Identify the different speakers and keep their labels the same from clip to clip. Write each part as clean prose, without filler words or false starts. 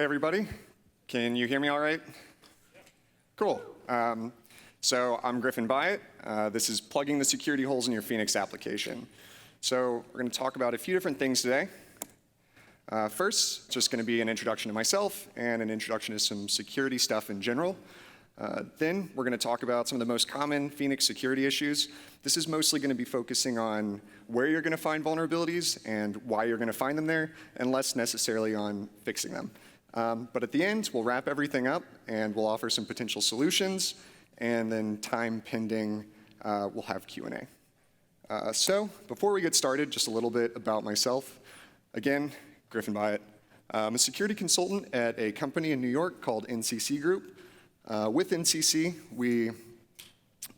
Speaker 1: everybody. Can you hear me all right? Cool. So I'm Griffin Byatt. This is plugging the security holes in your Phoenix application. So we're going to talk about a few different things today. First, it's just going to be an introduction to myself and an introduction to some security stuff in general. Then we're going to talk about some of the most common Phoenix security issues. This is mostly going to be focusing on where you're going to find vulnerabilities and why you're going to find them there, and less necessarily on fixing them. But at the end, we'll wrap everything up and we'll offer some potential solutions, and then time pending, we'll have Q&A. So before we get started, just a little bit about myself. Again, Griffin Byatt. I'm a security consultant at a company in New York called NCC Group. With NCC, we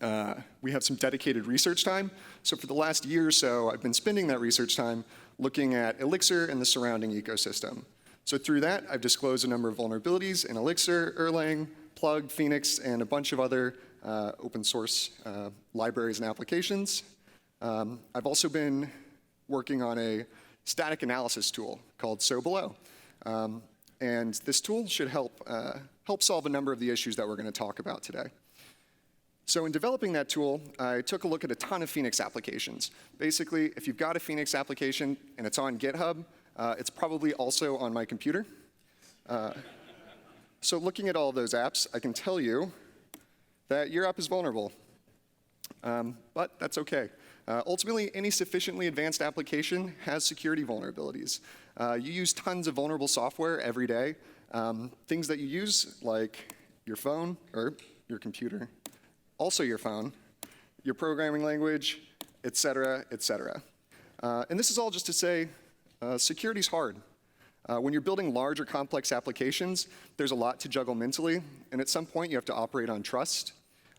Speaker 1: have some dedicated research time. So for the last year or so, I've been spending that research time looking at Elixir and the surrounding ecosystem. So through that, I've disclosed a number of vulnerabilities in Elixir, Erlang, Plug, Phoenix, and a bunch of other open source libraries and applications. I've also been working on a static analysis tool called Sobelow. And this tool should help solve a number of the issues that we're going to talk about today. So in developing that tool, I took a look at a ton of Phoenix applications. Basically, if you've got a Phoenix application and it's on GitHub, it's probably also on my computer. So looking at all of those apps, I can tell you that your app is vulnerable. But that's OK. Ultimately, any sufficiently advanced application has security vulnerabilities. You use tons of vulnerable software every day. Things that you use, like your phone or your computer, also your phone, your programming language, et cetera, et cetera. And this is all just to say security's hard. When you're building large or complex applications, there's a lot to juggle mentally. And at some point, you have to operate on trust,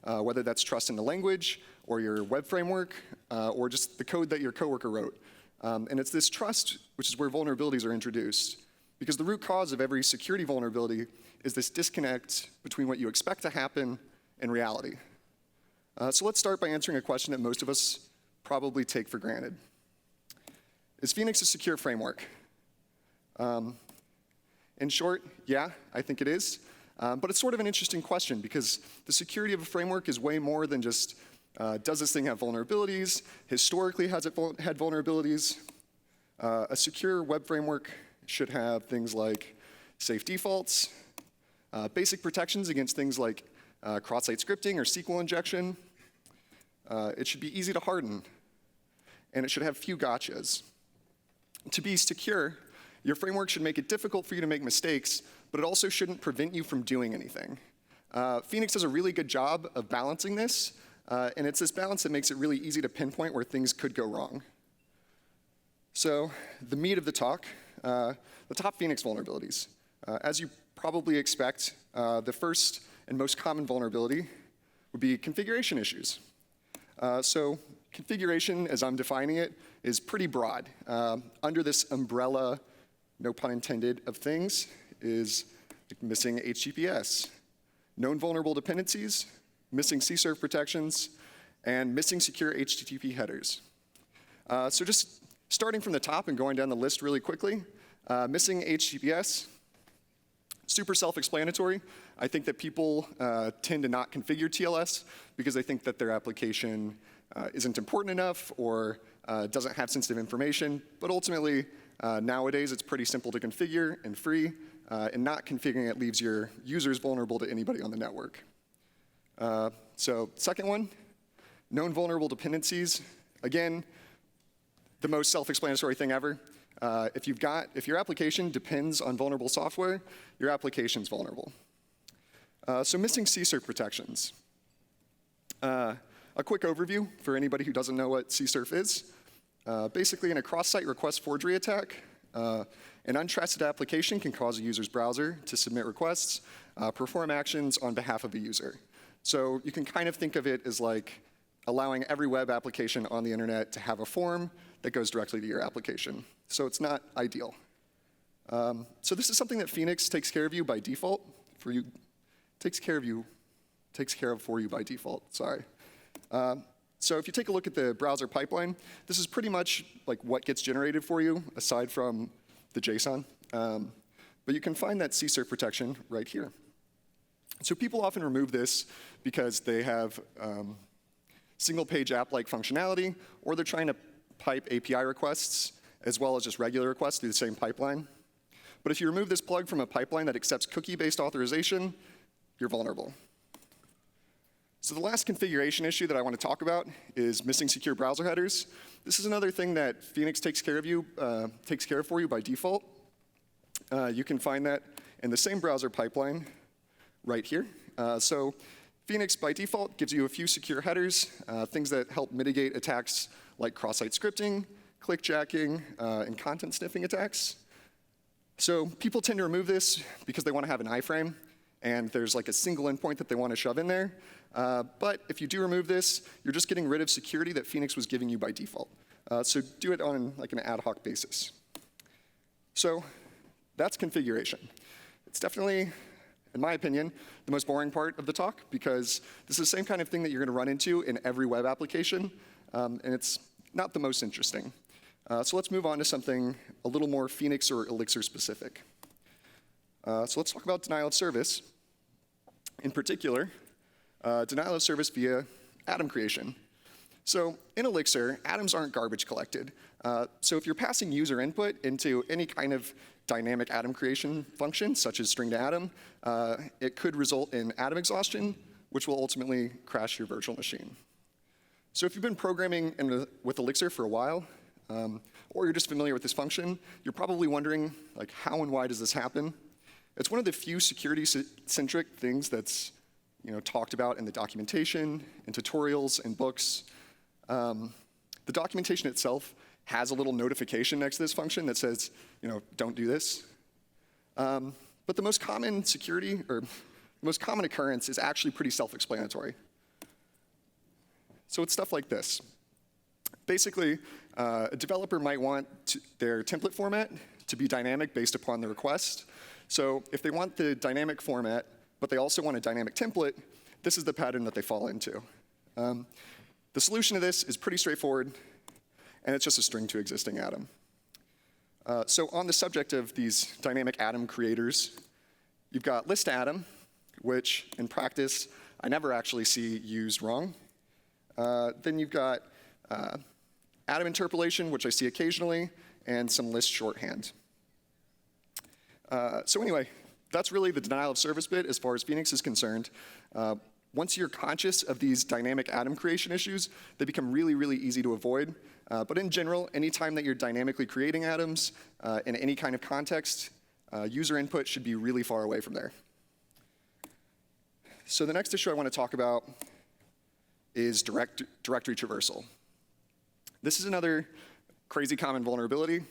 Speaker 1: whether that's trust in the language or your web framework or just the code that your coworker wrote. And it's this trust, which is where vulnerabilities are introduced. Because the root cause of every security vulnerability is this disconnect between what you expect to happen and reality. So let's start by answering a question that most of us probably take for granted. Is Phoenix a secure framework? In short, yeah, I think it is. But it's sort of an interesting question because the security of a framework is way more than just does this thing have vulnerabilities? Historically, has it had vulnerabilities? A secure web framework should have things like safe defaults, basic protections against things like cross-site scripting or SQL injection. It should be easy to harden, and it should have few gotchas. To be secure, your framework should make it difficult for you to make mistakes, but it also shouldn't prevent you from doing anything. Phoenix does a really good job of balancing this, and it's this balance that makes it really easy to pinpoint where things could go wrong. So the meat of the talk, the top Phoenix vulnerabilities. As you probably expect, the first and most common vulnerability would be configuration issues. So configuration, as I'm defining it, is pretty broad. Under this umbrella, no pun intended, of things is like missing HTTPS, known vulnerable dependencies, missing CSRF protections, and missing secure HTTP headers. So just starting from the top and going down the list really quickly, missing HTTPS, super self-explanatory. I think that people tend to not configure TLS because they think that their application isn't important enough or doesn't have sensitive information. But ultimately, nowadays, it's pretty simple to configure and free. And not configuring it leaves your users vulnerable to anybody on the network. So second one, known vulnerable dependencies. Again, the most self-explanatory thing ever. If your application depends on vulnerable software, your application's vulnerable. So missing CSRF protections. A quick overview for anybody who doesn't know what CSRF is. Basically, in a cross-site request forgery attack, an untrusted application can cause a user's browser to submit requests, perform actions on behalf of a user. So you can kind of think of it as like allowing every web application on the internet to have a form that goes directly to your application. So it's not ideal. So this is something that Phoenix takes care of you by default. Takes care of for you by default. Sorry. So if you take a look at the browser pipeline, this is pretty much like what gets generated for you, aside from the JSON. But but you can find that CSRF protection right here. So people often remove this because they have single-page app-like functionality, or they're trying to pipe API requests as well as just regular requests through the same pipeline. But if you remove this plug from a pipeline that accepts cookie-based authorization, you're vulnerable. So the last configuration issue that I want to talk about is missing secure browser headers. This is another thing that Phoenix takes care of for you by default. You can find that in the same browser pipeline right here. So Phoenix, by default, gives you a few secure headers, things that help mitigate attacks like cross-site scripting, clickjacking, and content sniffing attacks. So people tend to remove this because they want to have an iframe, and there's like a single endpoint that they want to shove in there. But if you do remove this, you're just getting rid of security that Phoenix was giving you by default. So do it on like an ad hoc basis. So that's configuration. It's definitely, in my opinion, the most boring part of the talk, because this is the same kind of thing that you're going to run into in every web application, and it's not the most interesting. So let's move on to something a little more Phoenix or Elixir specific. So let's talk about denial of service. In particular, denial of service via atom creation. So in Elixir, atoms aren't garbage collected. So if you're passing user input into any kind of dynamic atom creation function, such as string to atom, it could result in atom exhaustion, which will ultimately crash your virtual machine. So if you've been programming with Elixir for a while, or you're just familiar with this function, you're probably wondering, like, how and why does this happen? It's one of the few security-centric things that's talked about in the documentation, in tutorials, in books. The documentation itself has a little notification next to this function that says, don't do this. But the most common security, or the most common occurrence, is actually pretty self-explanatory. So it's stuff like this. Basically, a developer might want their template format to be dynamic based upon the request. So if they want the dynamic format, but they also want a dynamic template, this is the pattern that they fall into. The solution to this is pretty straightforward, and it's just a string to existing atom. So on the subject of these dynamic atom creators, you've got list atom, which in practice I never actually see used wrong. Then you've got atom interpolation, which I see occasionally, and some list shorthand. So anyway, that's really the denial of service bit as far as Phoenix is concerned. Once you're conscious of these dynamic atom creation issues, they become really, really easy to avoid. But in general, anytime that you're dynamically creating atoms in any kind of context, user input should be really far away from there. So the next issue I want to talk about is directory traversal. This is another crazy common vulnerability.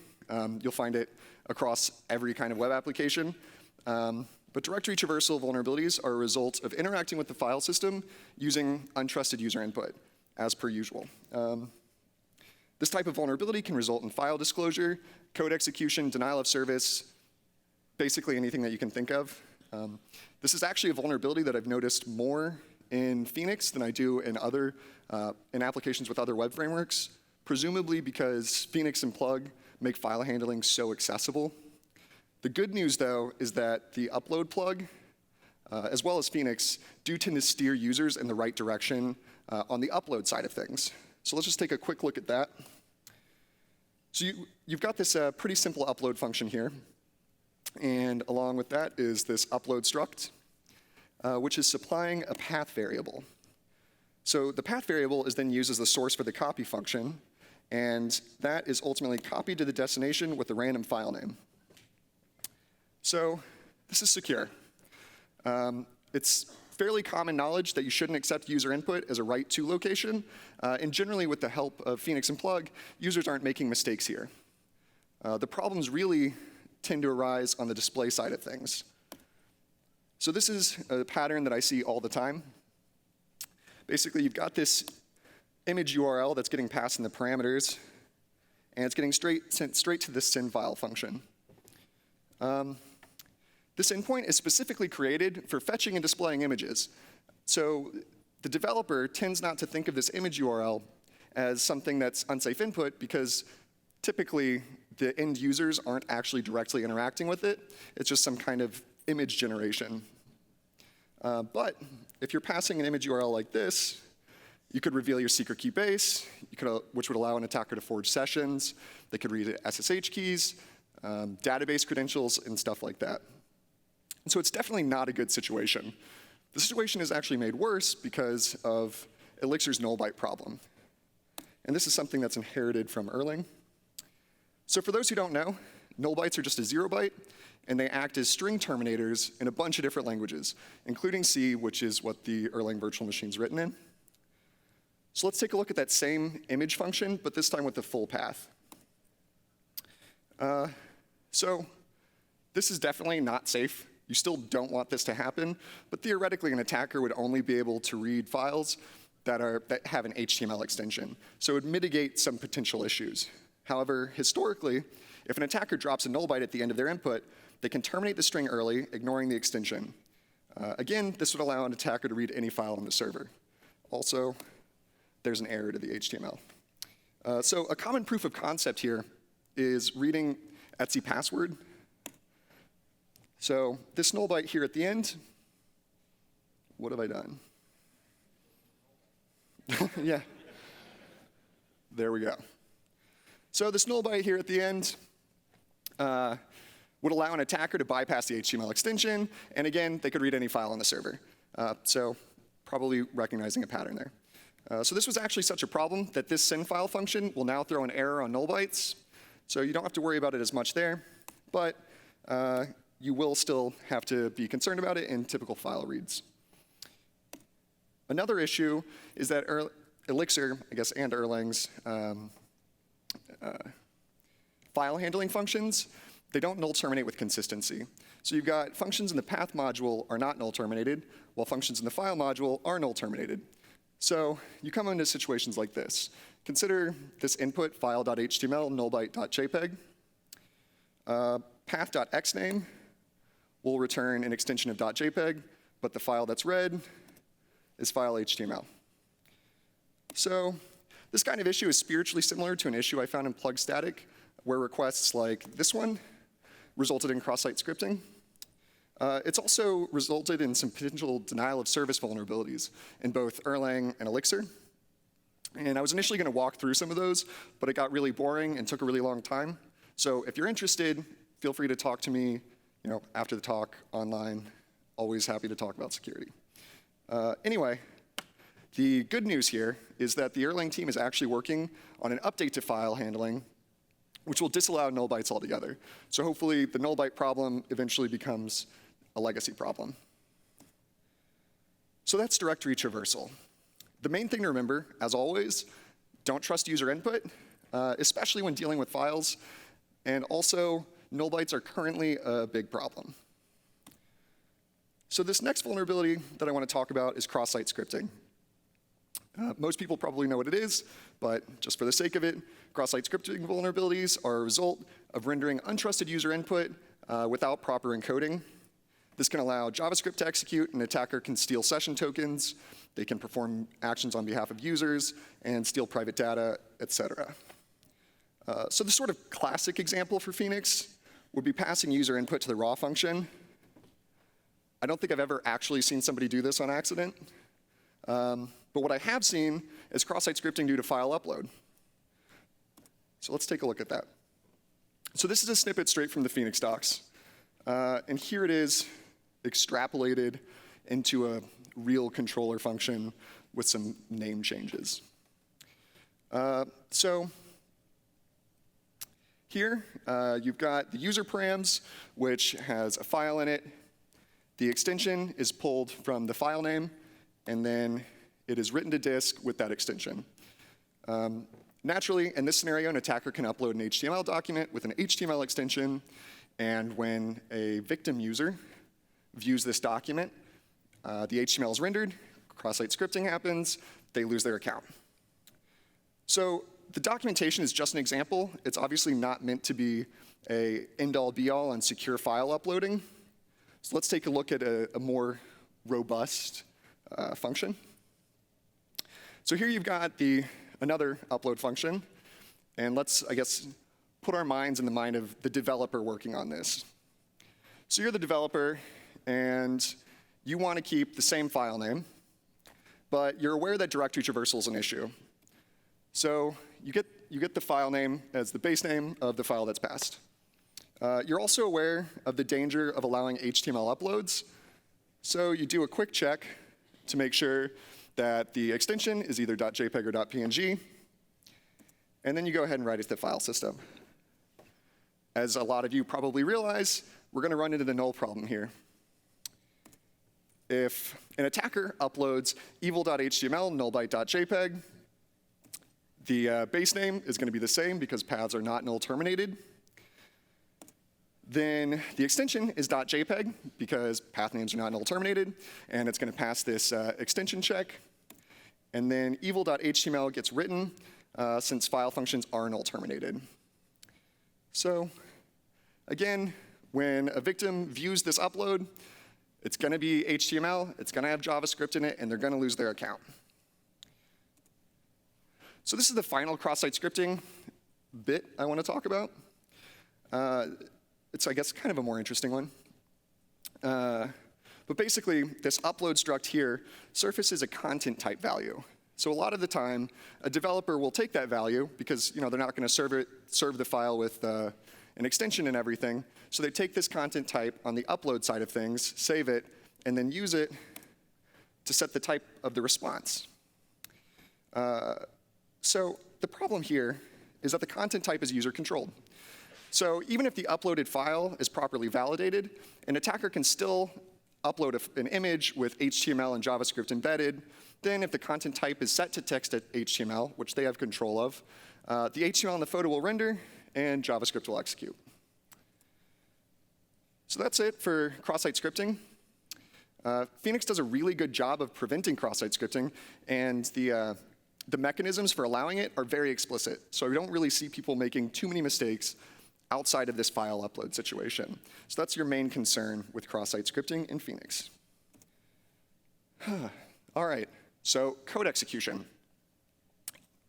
Speaker 1: You'll find it across every kind of web application. But directory traversal vulnerabilities are a result of interacting with the file system using untrusted user input, as per usual. This type of vulnerability can result in file disclosure, code execution, denial of service, basically anything that you can think of. This is actually a vulnerability that I've noticed more in Phoenix than I do in applications with other web frameworks, presumably because Phoenix and Plug make file handling so accessible. The good news, though, is that the upload plug, as well as Phoenix, do tend to steer users in the right direction on the upload side of things. So let's just take a quick look at that. So you've got this pretty simple upload function here. And along with that is this upload struct, which is supplying a path variable. So the path variable is then used as the source for the copy function, and that is ultimately copied to the destination with a random file name. So this is secure. It's fairly common knowledge that you shouldn't accept user input as a write-to location, and generally with the help of Phoenix and Plug, users aren't making mistakes here. The problems really tend to arise on the display side of things. So this is a pattern that I see all the time. Basically, you've got this image URL that's getting passed in the parameters, and it's getting sent straight to this send file function. This endpoint is specifically created for fetching and displaying images. So the developer tends not to think of this image URL as something that's unsafe input because typically the end users aren't actually directly interacting with it. It's just some kind of image generation. But if you're passing an image URL like this, you could reveal your secret key base, which would allow an attacker to forge sessions. They could read SSH keys, database credentials, and stuff like that. And so it's definitely not a good situation. The situation is actually made worse because of Elixir's null byte problem. And this is something that's inherited from Erlang. So for those who don't know, null bytes are just a 0 byte, and they act as string terminators in a bunch of different languages, including C, which is what the Erlang virtual machine is written in. So let's take a look at that same image function, but this time with the full path. So this is definitely not safe. You still don't want this to happen, but theoretically, an attacker would only be able to read files that have an HTML extension. So it would mitigate some potential issues. However, historically, if an attacker drops a null byte at the end of their input, they can terminate the string early, ignoring the extension. Again, this would allow an attacker to read any file on the server. Also, there's an error to the HTML. So a common proof of concept here is reading etc password. So this null byte here at the end, what have I done? Yeah. There we go. So this null byte here at the end would allow an attacker to bypass the HTML extension, and again, they could read any file on the server. So probably recognizing a pattern there. So this was actually such a problem that this send file function will now throw an error on null bytes. So you don't have to worry about it as much there, but you will still have to be concerned about it in typical file reads. Another issue is that Elixir, I guess, and Erlang's file handling functions, they don't null terminate with consistency. So you've got functions in the path module are not null terminated, while functions in the file module are null terminated. So you come into situations like this. Consider this input file.html nullbyte.jpg. Path.xname will return an extension of .jpg, but the file that's read is file HTML. So this kind of issue is spiritually similar to an issue I found in plug static, where requests like this one resulted in cross-site scripting. It's also resulted in some potential denial of service vulnerabilities in both Erlang and Elixir. And I was initially going to walk through some of those, but it got really boring and took a really long time. So if you're interested, feel free to talk to me after the talk online. Always happy to talk about security. Anyway, the good news here is that the Erlang team is actually working on an update to file handling, which will disallow null bytes altogether. So hopefully the null byte problem eventually becomes a legacy problem. So that's directory traversal. The main thing to remember, as always, don't trust user input, especially when dealing with files. And also, null bytes are currently a big problem. So this next vulnerability that I want to talk about is cross-site scripting. Most people probably know what it is, but just for the sake of it, cross-site scripting vulnerabilities are a result of rendering untrusted user input without proper encoding. This can allow JavaScript to execute, an attacker can steal session tokens, they can perform actions on behalf of users, and steal private data, etc. So the sort of classic example for Phoenix would be passing user input to the raw function. I don't think I've ever actually seen somebody do this on accident. But what I have seen is cross-site scripting due to file upload. So let's take a look at that. So this is a snippet straight from the Phoenix docs. And here it is extrapolated into a real controller function with some name changes. So here, you've got the user params, which has a file in it. The extension is pulled from the file name, and then it is written to disk with that extension. Naturally, in this scenario, an attacker can upload an HTML document with an HTML extension, and when a victim user views this document, the HTML is rendered, cross-site scripting happens, they lose their account. So the documentation is just an example. It's obviously not meant to be a end-all be-all on secure file uploading. So let's take a look at a more robust function. So here you've got another upload function. And let's, I guess, put our minds in the mind of the developer working on this. So you're the developer, and you want to keep the same file name, but you're aware that directory traversal is an issue. So you get the file name as the base name of the file that's passed. You're also aware of the danger of allowing HTML uploads. So you do a quick check to make sure that the extension is either .jpeg or .png. And then you go ahead and write it to the file system. As a lot of you probably realize, we're going to run into the null problem here. If an attacker uploads evil.html nullbyte.jpg, the base name is going to be the same because paths are not null terminated. Then the extension is .jpeg because path names are not null terminated, and it's going to pass this extension check. And then evil.html gets written since file functions are null terminated. So again, when a victim views this upload, it's going to be HTML, it's going to have JavaScript in it, and they're going to lose their account. So this is the final cross-site scripting bit I want to talk about. It's, I guess, kind of a more interesting one. But basically, this upload struct here surfaces a content type value. So a lot of the time, a developer will take that value because they're not going to serve the file with an extension and everything. So they take this content type on the upload side of things, save it, and then use it to set the type of the response. So the problem here is that the content type is user controlled. So even if the uploaded file is properly validated, an attacker can still upload an image with HTML and JavaScript embedded. Then if the content type is set to text HTML, which they have control of, the HTML in the photo will render and JavaScript will execute. So that's it for cross-site scripting. Phoenix does a really good job of preventing cross-site scripting, and the mechanisms for allowing it are very explicit. So we don't really see people making too many mistakes outside of this file upload situation. So that's your main concern with cross-site scripting in Phoenix. All right, so code execution.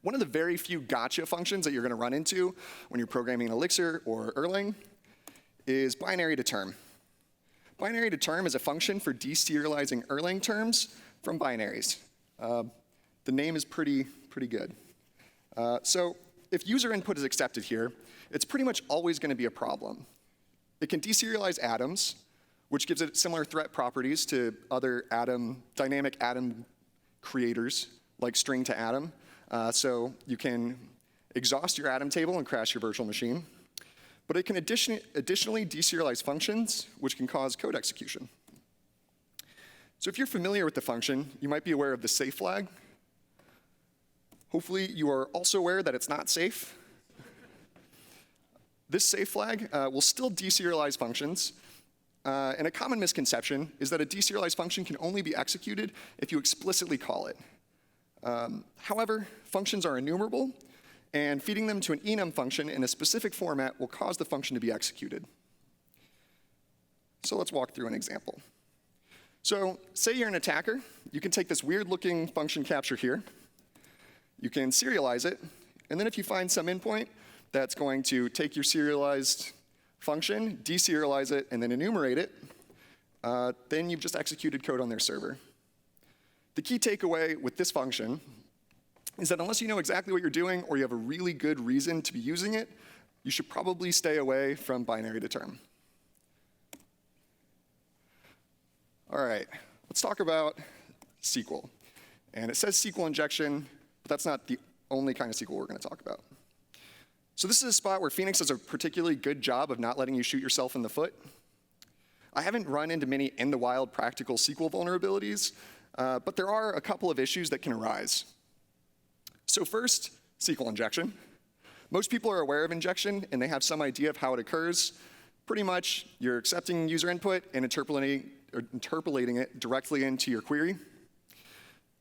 Speaker 1: One of the very few gotcha functions that you're going to run into when you're programming Elixir or Erlang is binary to term. Binary to term is a function for deserializing Erlang terms from binaries. The name is pretty good. So if user input is accepted here, it's pretty much always going to be a problem. It can deserialize atoms, which gives it similar threat properties to other dynamic atom creators, like string to atom. So you can exhaust your atom table and crash your virtual machine. But it can additionally deserialize functions, which can cause code execution. So if you're familiar with the function, you might be aware of the safe flag. Hopefully, you are also aware that it's not safe. This safe flag will still deserialize functions. And a common misconception is that a deserialized function can only be executed if you explicitly call it. However, functions are enumerable, and feeding them to an enum function in a specific format will cause the function to be executed. So let's walk through an example. So say you're an attacker. You can take this weird-looking function capture here. You can serialize it, and then if you find some endpoint that's going to take your serialized function, deserialize it, and then enumerate it, then you've just executed code on their server. The key takeaway with this function is that unless you know exactly what you're doing or you have a really good reason to be using it, you should probably stay away from binary to term. All right, let's talk about SQL. And it says SQL injection, but that's not the only kind of SQL we're going to talk about. So this is a spot where Phoenix does a particularly good job of not letting you shoot yourself in the foot. I haven't run into many in-the-wild practical SQL vulnerabilities, but there are a couple of issues that can arise. So first, SQL injection. Most people are aware of injection, and they have some idea of how it occurs. Pretty much, you're accepting user input and interpolating it directly into your query.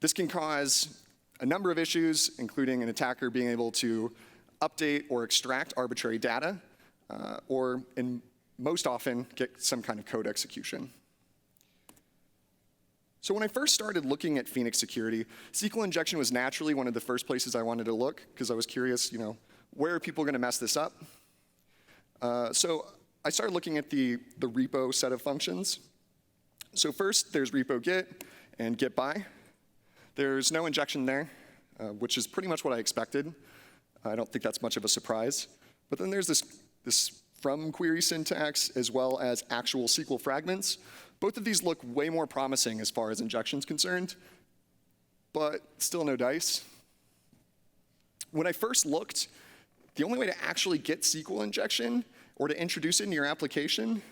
Speaker 1: This can cause a number of issues, including an attacker being able to update or extract arbitrary data, or most often get some kind of code execution. So when I first started looking at Phoenix security, SQL injection was naturally one of the first places I wanted to look, because I was curious, where are people going to mess this up? So I started looking at the repo set of functions. So first, there's repo get and get by. There's no injection there, which is pretty much what I expected. I don't think that's much of a surprise. But then there's this from query syntax as well as actual SQL fragments. Both of these look way more promising as far as injection's concerned, but still no dice. When I first looked, the only way to actually get SQL injection or to introduce it into your application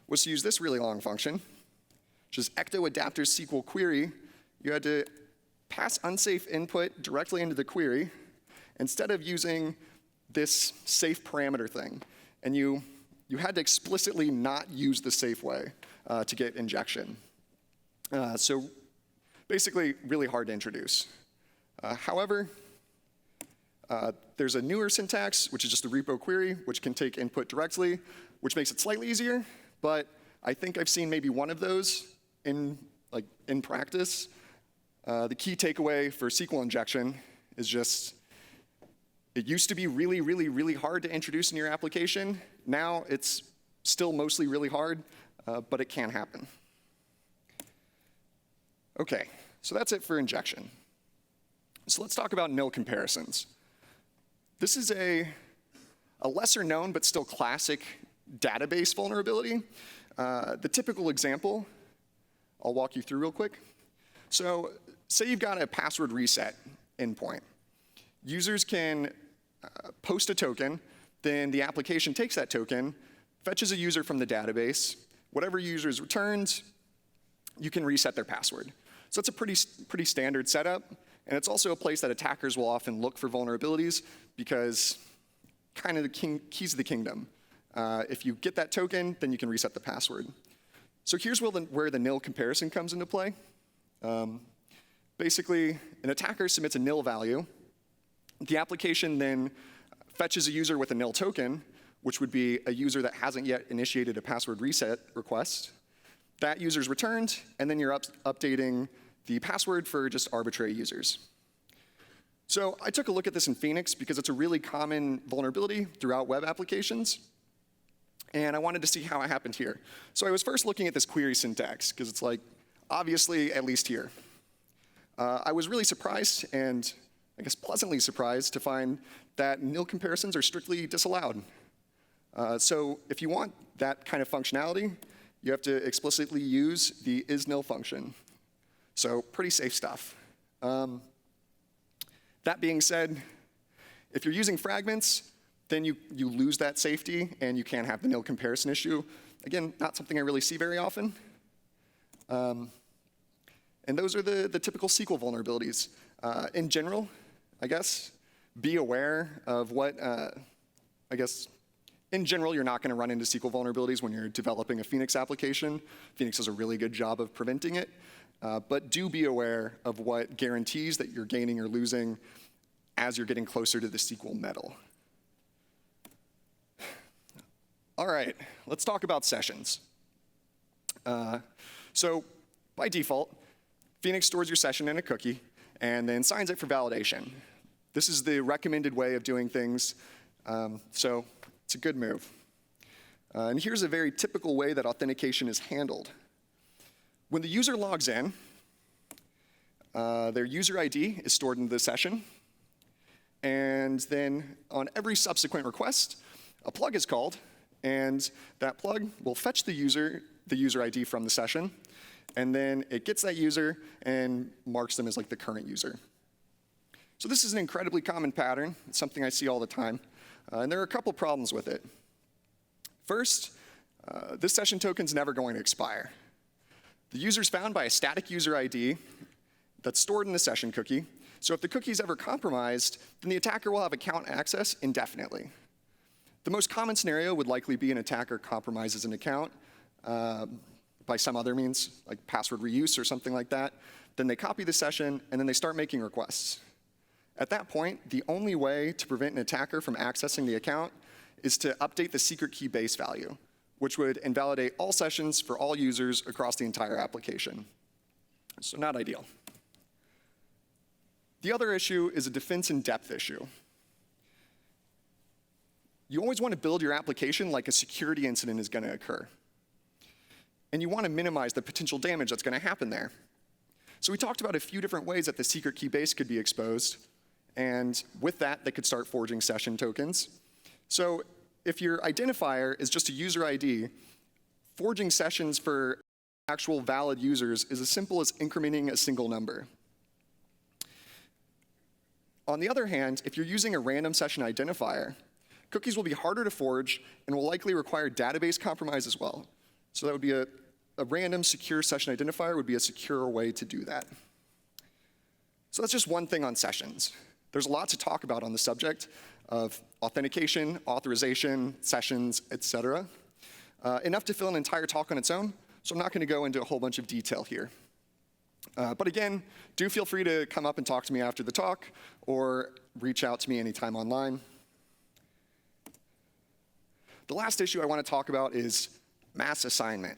Speaker 1: was to use this really long function, which is ecto adapter SQL query. You had to pass unsafe input directly into the query instead of using this safe parameter thing. And you had to explicitly not use the safe way to get injection. So basically, really hard to introduce. However, there's a newer syntax, which is just a repo query, which can take input directly, which makes it slightly easier. But I think I've seen maybe one of those in practice. The key takeaway for SQL injection is just, it used to be really, really, really hard to introduce in your application. Now it's still mostly really hard, but it can happen. OK, so that's it for injection. So let's talk about nil comparisons. This is a lesser known but still classic database vulnerability. The typical example, I'll walk you through real quick. So say you've got a password reset endpoint. Users can post a token, then the application takes that token, fetches a user from the database. Whatever user is returned, you can reset their password. So it's a pretty standard setup. And it's also a place that attackers will often look for vulnerabilities because kind of the keys of the kingdom. If you get that token, then you can reset the password. So here's where the nil comparison comes into play. Basically, an attacker submits a nil value. The application then fetches a user with a nil token, which would be a user that hasn't yet initiated a password reset request. That user's returned, and then you're updating the password for just arbitrary users. So I took a look at this in Phoenix because it's a really common vulnerability throughout web applications. And I wanted to see how it happened here. So I was first looking at this query syntax, because it's like, obviously, at least here. I was really surprised, and I guess pleasantly surprised, to find that nil comparisons are strictly disallowed. So if you want that kind of functionality, you have to explicitly use the isNil function. So pretty safe stuff. That being said, if you're using fragments, then you lose that safety, and you can't have the nil comparison issue. Again, not something I really see very often. And those are the typical SQL vulnerabilities. In general, I guess, be aware of what, in general, you're not going to run into SQL vulnerabilities when you're developing a Phoenix application. Phoenix does a really good job of preventing it. But do be aware of what guarantees that you're gaining or losing as you're getting closer to the SQL metal. All right, let's talk about sessions. So by default, Phoenix stores your session in a cookie and then signs it for validation. This is the recommended way of doing things, so it's a good move. And here's a very typical way that authentication is handled. When the user logs in, their user ID is stored into the session. And then on every subsequent request, a plug is called. And that plug will fetch the user ID from the session. And then it gets that user and marks them as like the current user. So this is an incredibly common pattern. It's something I see all the time. And there are a couple problems with it. First, this session token's never going to expire. The user's found by a static user ID that's stored in the session cookie. So if the cookie is ever compromised, then the attacker will have account access indefinitely. The most common scenario would likely be an attacker compromises an account by some other means, like password reuse or something like that. Then they copy the session, and then they start making requests. At that point, the only way to prevent an attacker from accessing the account is to update the secret key base value, which would invalidate all sessions for all users across the entire application. So not ideal. The other issue is a defense in depth issue. You always want to build your application like a security incident is going to occur. And you want to minimize the potential damage that's going to happen there. So we talked about a few different ways that the secret key base could be exposed. And with that, they could start forging session tokens. So if your identifier is just a user ID, forging sessions for actual valid users is as simple as incrementing a single number. On the other hand, if you're using a random session identifier, cookies will be harder to forge and will likely require database compromise as well. So that would be a random secure session identifier would be a secure way to do that. So that's just one thing on sessions. There's a lot to talk about on the subject of authentication, authorization, sessions, etc. Enough to fill an entire talk on its own, so I'm not going to go into a whole bunch of detail here. But again, do feel free to come up and talk to me after the talk, or reach out to me anytime online. The last issue I want to talk about is mass assignment.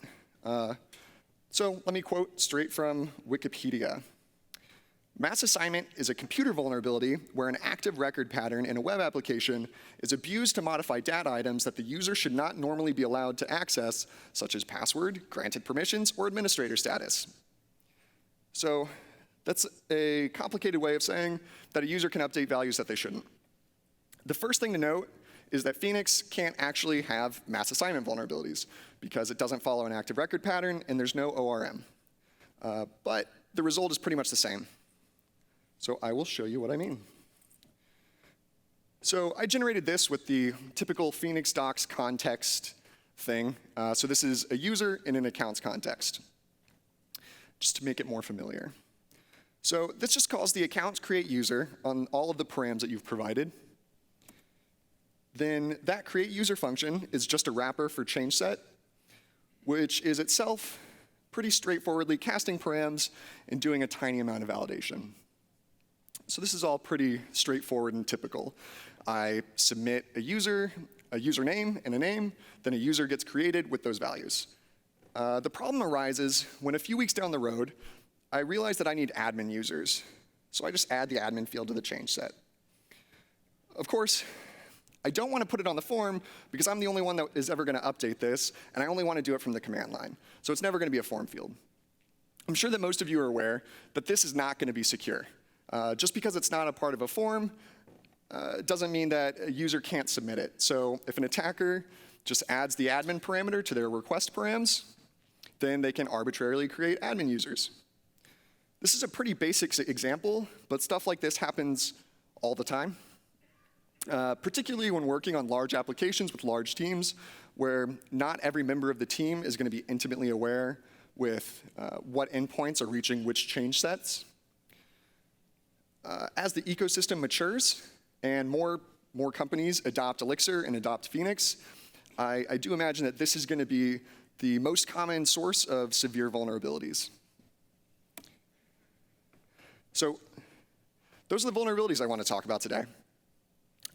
Speaker 1: So let me quote straight from Wikipedia. Mass assignment is a computer vulnerability where an active record pattern in a web application is abused to modify data items that the user should not normally be allowed to access, such as password, granted permissions, or administrator status. So that's a complicated way of saying that a user can update values that they shouldn't. The first thing to note is that Phoenix can't actually have mass assignment vulnerabilities because it doesn't follow an active record pattern and there's no ORM. But the result is pretty much the same. So I will show you what I mean. So I generated this with the typical Phoenix docs context thing. So this is a user in an accounts context, just to make it more familiar. So this just calls the accounts create user on all of the params that you've provided. Then that create user function is just a wrapper for change set, which is itself pretty straightforwardly casting params and doing a tiny amount of validation. So this is all pretty straightforward and typical. I submit a username and a name, then a user gets created with those values. The problem arises when a few weeks down the road, I realize that I need admin users. So I just add the admin field to the change set. Of course, I don't want to put it on the form because I'm the only one that is ever going to update this, and I only want to do it from the command line. So it's never going to be a form field. I'm sure that most of you are aware that this is not going to be secure. Just because it's not a part of a form doesn't mean that a user can't submit it. So if an attacker just adds the admin parameter to their request params, then they can arbitrarily create admin users. This is a pretty basic example, but stuff like this happens all the time. Particularly when working on large applications with large teams, where not every member of the team is going to be intimately aware with what endpoints are reaching which change sets. As the ecosystem matures and more companies adopt Elixir and adopt Phoenix, I do imagine that this is going to be the most common source of severe vulnerabilities. So those are the vulnerabilities I want to talk about today.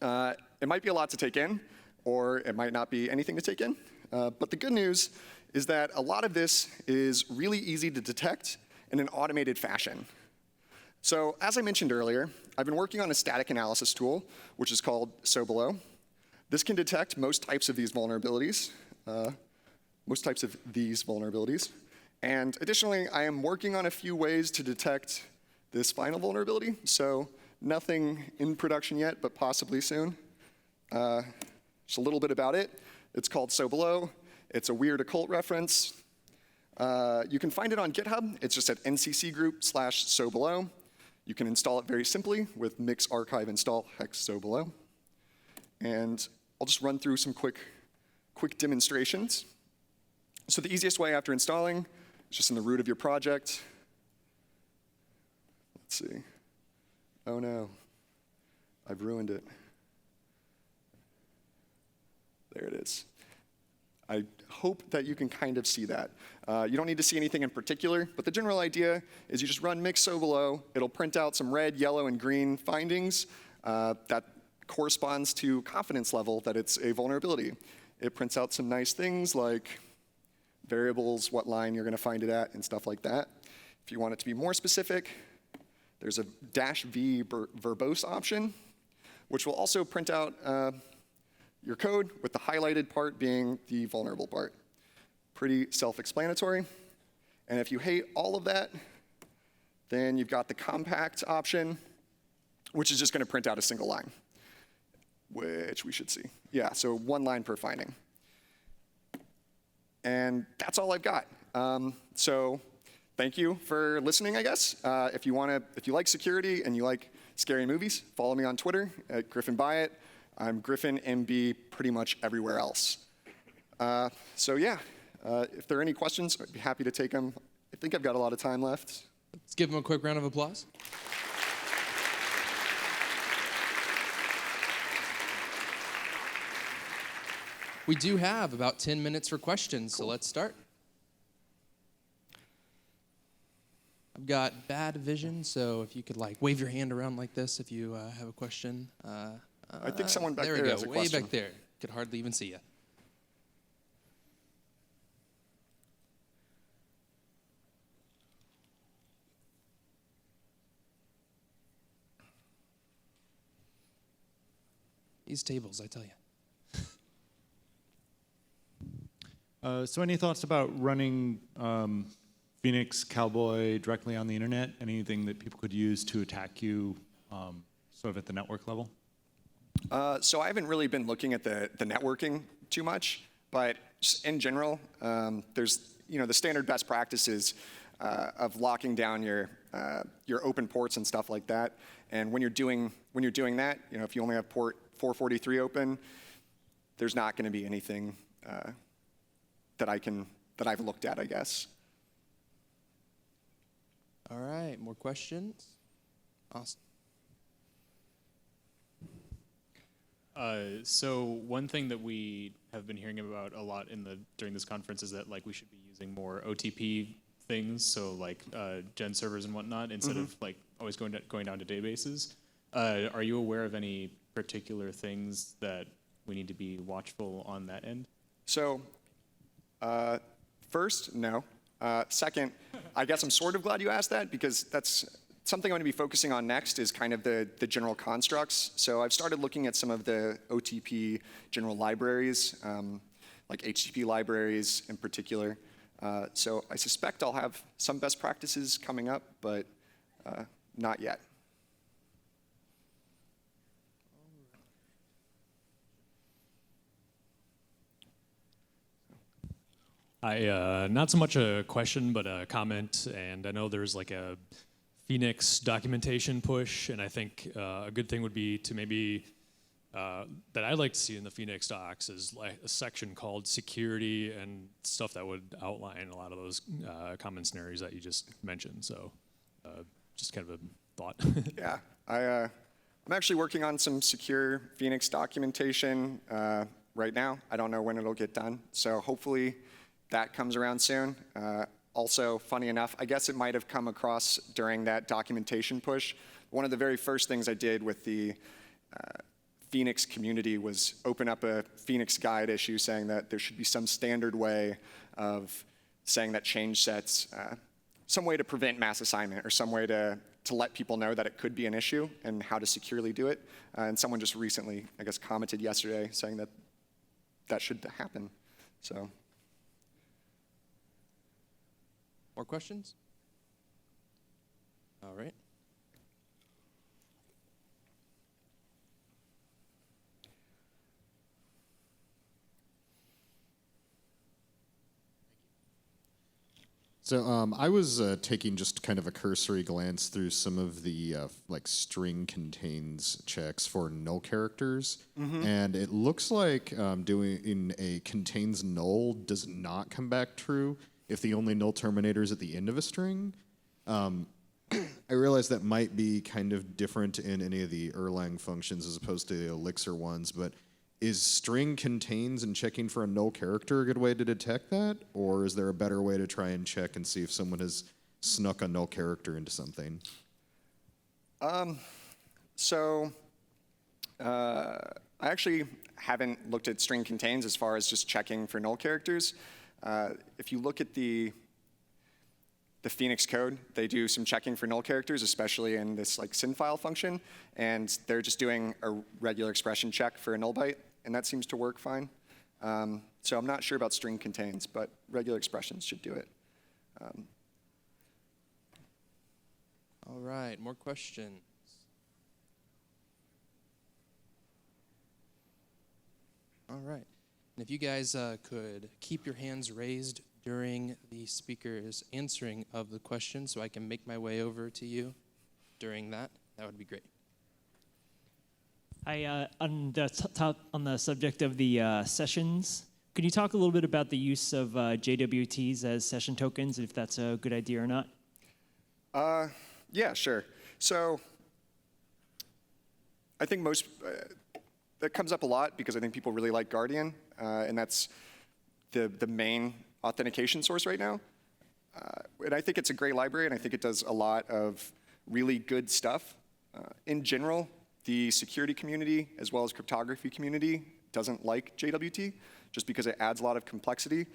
Speaker 1: It might be a lot to take in, or it might not be anything to take in. But the good news is that a lot of this is really easy to detect in an automated fashion. So as I mentioned earlier, I've been working on a static analysis tool, which is called Sobelow. This can detect most types of these vulnerabilities. And additionally, I am working on a few ways to detect this final vulnerability. So nothing in production yet, but possibly soon. Just a little bit about it. It's called Sobelow. It's a weird occult reference. You can find it on GitHub. It's just at nccgroup/Sobelow. You can install it very simply with mix archive install hex Sobelow. And I'll just run through some quick demonstrations. So the easiest way after installing is just in the root of your project. Let's see. Oh no, I've ruined it. There it is. I hope that you can kind of see that. You don't need to see anything in particular, but the general idea is you just run mix Sobelow. It'll print out some red, yellow, and green findings that corresponds to confidence level that it's a vulnerability. It prints out some nice things like variables, what line you're going to find it at, and stuff like that. If you want it to be more specific, there's a -v verbose option, which will also print out your code, with the highlighted part being the vulnerable part. Pretty self-explanatory. And if you hate all of that, then you've got the compact option, which is just going to print out a single line, which we should see. Yeah, so 1 line per finding. And that's all I've got. So thank you for listening, I guess. If you like security and you like scary movies, follow me on Twitter at Griffin Byatt. I'm Griffin MB pretty much everywhere else. So yeah, if there are any questions, I'd be happy to take them. I think I've got a lot of time left.
Speaker 2: Let's give him a quick round of applause. We do have about 10 minutes for questions, so let's start. I've got bad vision, so if you could wave your hand around like this if you have a question.
Speaker 1: I think someone back there has a
Speaker 2: way
Speaker 1: question.
Speaker 2: back there. Could hardly even see you. These tables, I tell you.
Speaker 3: So any thoughts about running Phoenix Cowboy directly on the internet? Anything that people could use to attack you sort of at the network level?
Speaker 1: So I haven't really been looking at the networking too much, but just in general, there's the standard best practices of locking down your open ports and stuff like that. And when you're doing that, if you only have port 443 open, there's not going to be anything that I've looked at, I guess.
Speaker 2: All right, more questions? Awesome.
Speaker 4: So one thing that we have been hearing about a lot during this conference is that we should be using more OTP things, so gen servers and whatnot, instead of always going down to databases. Are you aware of any particular things that we need to be watchful on that end?
Speaker 1: So, first, no. Second, I guess I'm sort of glad you asked that, because that's something I'm going to be focusing on next is kind of the general constructs. So I've started looking at some of the OTP general libraries, like HTTP libraries in particular. So I suspect I'll have some best practices coming up, but not yet.
Speaker 5: Not so much a question, but a comment. And I know there's a Phoenix documentation push, and I think a good thing would be to maybe, that I'd like to see in the Phoenix docs is a section called security and stuff that would outline a lot of those common scenarios that you just mentioned. So just kind of a thought.
Speaker 1: Yeah, I'm actually working on some secure Phoenix documentation right now. I don't know when it'll get done, so hopefully that comes around soon. Also, funny enough, I guess it might have come across during that documentation push. One of the very first things I did with the Phoenix community was open up a Phoenix guide issue saying that there should be some standard way of saying that change sets, some way to prevent mass assignment or some way to let people know that it could be an issue and how to securely do it. And someone just recently, I guess, commented yesterday saying that that should happen. So.
Speaker 2: More questions? All right.
Speaker 6: So I was taking just kind of a cursory glance through some of the string contains checks for null characters, and it looks like doing in a contains null does not come back true if the only null terminator is at the end of a string. I realize that might be kind of different in any of the Erlang functions as opposed to the Elixir ones, but is string contains and checking for a null character a good way to detect that? Or is there a better way to try and check and see if someone has snuck a null character into something?
Speaker 1: I actually haven't looked at string contains as far as just checking for null characters. If you look at the Phoenix code, they do some checking for null characters, especially in this synfile function, and they're just doing a regular expression check for a null byte and that seems to work fine. So I'm not sure about string contains, but regular expressions should do it.
Speaker 2: All right, more questions. All right. And if you guys could keep your hands raised during the speaker's answering of the question so I can make my way over to you during that, that would be great.
Speaker 7: On the subject of the sessions, could you talk a little bit about the use of JWTs as session tokens, if that's a good idea or not?
Speaker 1: Yeah, sure. So I think that comes up a lot because I think people really like Guardian, and that's the main authentication source right now. And I think it's a great library, and I think it does a lot of really good stuff. In general, the security community, as well as cryptography community, doesn't like JWT just because it adds a lot of complexity.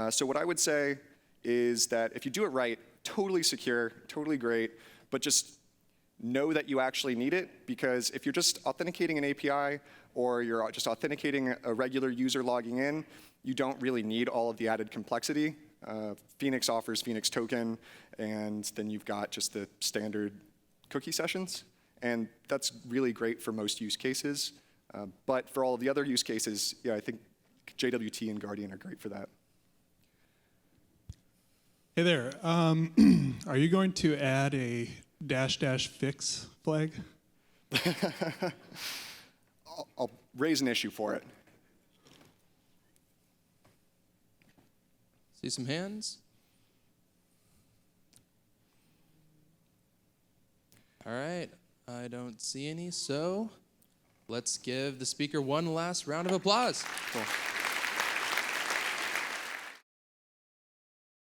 Speaker 1: So what I would say is that if you do it right, totally secure, totally great, but just know that you actually need it, because if you're just authenticating an API or you're just authenticating a regular user logging in, you don't really need all of the added complexity. Phoenix offers Phoenix token, and then you've got just the standard cookie sessions. And that's really great for most use cases. But for all of the other use cases, yeah, I think JWT and Guardian are great for that.
Speaker 8: Hey there. Are you going to add a -- fix flag?
Speaker 1: I'll raise an issue for it.
Speaker 2: See some hands? All right, I don't see any, so let's give the speaker one last round of applause.
Speaker 1: Cool.